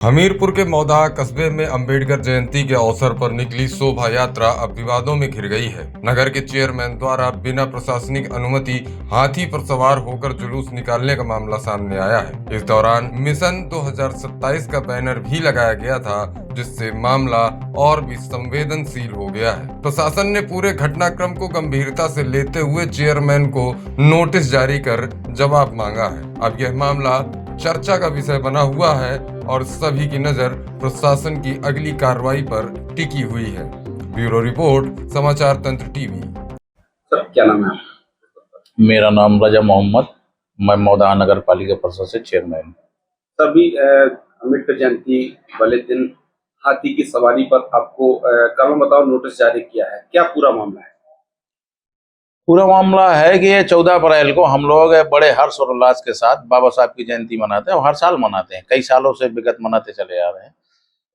हमीरपुर के मौदा कस्बे में अंबेडकर जयंती के अवसर पर निकली शोभा यात्रा अब विवादों में घिर गई है। नगर के चेयरमैन द्वारा बिना प्रशासनिक अनुमति हाथी पर सवार होकर जुलूस निकालने का मामला सामने आया है। इस दौरान मिशन 2027 का बैनर भी लगाया गया था, जिससे मामला और भी संवेदनशील हो गया है। प्रशासन ने पूरे घटनाक्रम को गंभीरता से लेते हुए चेयरमैन को नोटिस जारी कर जवाब मांगा है। अब यह मामला चर्चा का विषय बना हुआ है और सभी की नजर प्रशासन की अगली कार्रवाई पर टिकी हुई है। ब्यूरो रिपोर्ट, समाचार तंत्र टीवी। सर, क्या नाम है आपका? मेरा नाम रजा मोहम्मद, मैं मौदा नगर पालिका परिषद से चेयरमैन। सभी अम्बेडकर जयंती वाले दिन हाथी की सवारी पर आपको कर्म बताओ नोटिस जारी किया है, क्या पूरा मामला है? पूरा मामला है कि ये 14 अप्रैल को हम लोग बड़े हर्ष और उल्लास के साथ बाबा साहब की जयंती मनाते हैं और हर साल मनाते हैं, कई सालों से विगत मनाते चले आ रहे हैं।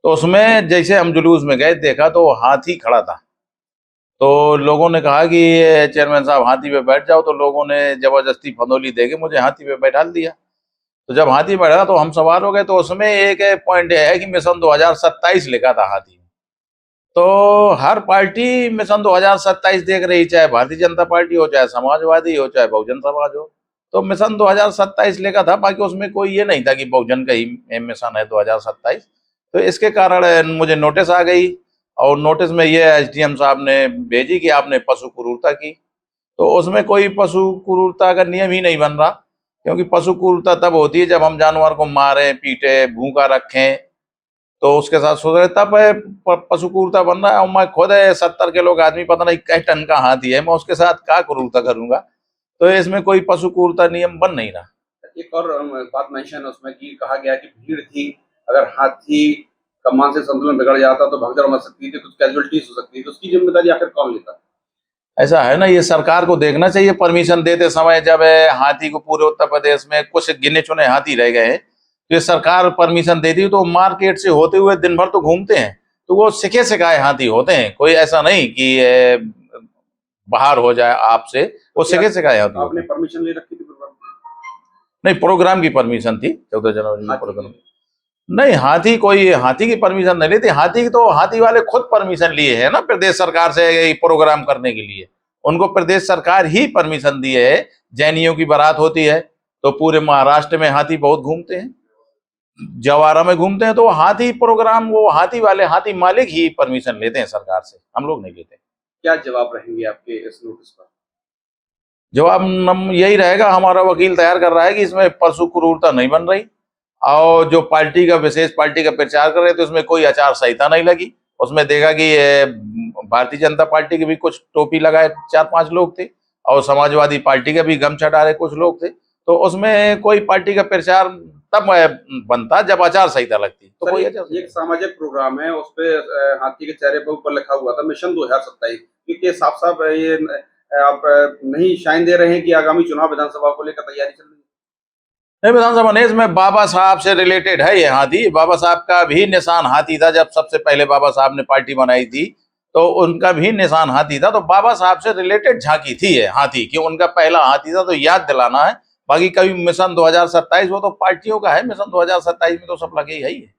तो उसमें जैसे हम जुलूस में गए, देखा तो हाथी खड़ा था। तो लोगों ने कहा कि चेयरमैन साहब हाथी पे बैठ जाओ, तो लोगों ने जबरदस्ती फंदोली देके मुझे हाथी पे बैठा दिया। तो जब हाथी बैठा तो हम सवार हो गए। तो उसमें एक पॉइंट है कि मिशन 2027 लिखा था हाथी। तो हर पार्टी मिशन 2027 देख रही, चाहे भारतीय जनता पार्टी हो, चाहे समाजवादी हो, चाहे बहुजन समाज हो। तो मिशन 2027 लेखा था, बाकी उसमें कोई ये नहीं था कि बहुजन का ही मिशन है 2027। तो इसके कारण मुझे नोटिस आ गई और नोटिस में ये एसडीएम साहब ने भेजी कि आपने पशु क्रूरता की। तो उसमें कोई पशु क्रूरता का नियम ही नहीं बन रहा, क्योंकि पशु क्रूरता तब होती है जब हम जानवर को मारें, पीटे, भूखा रखें, तो उसके साथ सुधरे, तब पशु क्रूरता बन रहा है। और मैं खुद 70 किलो का आदमी, पता नहीं कै टन का हाथी है, मैं उसके साथ क्या क्रूरता करूंगा? तो इसमें कोई पशु क्रूरता नियम बन नहीं रहा। एक और बात मेंशन है उसमें कि कहा गया कि भीड़ थी, अगर हाथी का मानसिक संतुलन बिगड़ जाता तो भगदड़ मच सकती थी, कुछ कैजुअलिटीज हो सकती थी, तो उसकी जिम्मेदारी आखिर कौन लेता? ऐसा है ना, ये सरकार को देखना चाहिए। परमिशन देते समय जब हाथी को पूरे उत्तर प्रदेश में कुछ गिने चुने हाथी रह गए, तो ये सरकार परमिशन देती, तो मार्केट से होते हुए दिन भर तो घूमते हैं, तो वो सिखे सिखाए हाथी होते हैं। कोई ऐसा नहीं कि बाहर हो जाए आपसे, वो सिखे सिखाए हाथी। आपने परमिशन ले रखी थी प्रोग्राम? नहीं, प्रोग्राम की परमिशन थी 14 जनवरी में प्रोग्राम। नहीं, हाथी की परमिशन नहीं लेती। हाथी की तो हाथी वाले खुद परमिशन लिए है ना प्रदेश सरकार से प्रोग्राम करने के लिए। उनको प्रदेश सरकार ही परमिशन दी है। जैनियों की बारात होती है तो पूरे महाराष्ट्र में हाथी बहुत घूमते हैं, जवारा में घूमते हैं, तो हाथी प्रोग्राम वो हाथी वाले, हाथी मालिक ही परमिशन लेते हैं सरकार से, हम लोग नहीं लेते। क्या जवाब रहेंगे आपके इस नोटिस पर? जवाब यही रहेगा, हमारा वकील तैयार कर रहा है कि इसमें पशु क्रूरता नहीं बन रही, और जो पार्टी का विशेष पार्टी का प्रचार कर रहे थे उसमें कोई आचार संहिता नहीं लगी। उसमें देखा कि भारतीय जनता पार्टी के भी कुछ टोपी लगाए 4-5 लोग थे, और समाजवादी पार्टी के भी गमछा डाले कुछ लोग थे। तो उसमें कोई पार्टी का प्रचार तब बनता जब आचार संहिता लगती। तो कोई एक सामाजिक प्रोग्राम है, उस पे हाथी के चेहरे पर ऊपर लिखा हुआ था मिशन 2027, क्योंकि साफ साफ ये आप नहीं शाइन दे रहे हैं कि आगामी चुनाव विधानसभा को लेकर तैयारी चल रही है? नहीं, विधानसभा नहीं, इसमें बाबा साहब से रिलेटेड है ये हाथी। बाबा साहब का भी निशान हाथी था। जब सबसे पहले बाबा साहब ने पार्टी बनाई थी तो उनका भी निशान हाथी था। तो बाबा साहब से रिलेटेड झांकी थी ये हाथी, कि उनका पहला हाथी था, तो याद दिलाना है। बाकी कभी मिशन 2027 वो तो पार्टियों का है, मिशन 2027 में तो सब लगे ही है।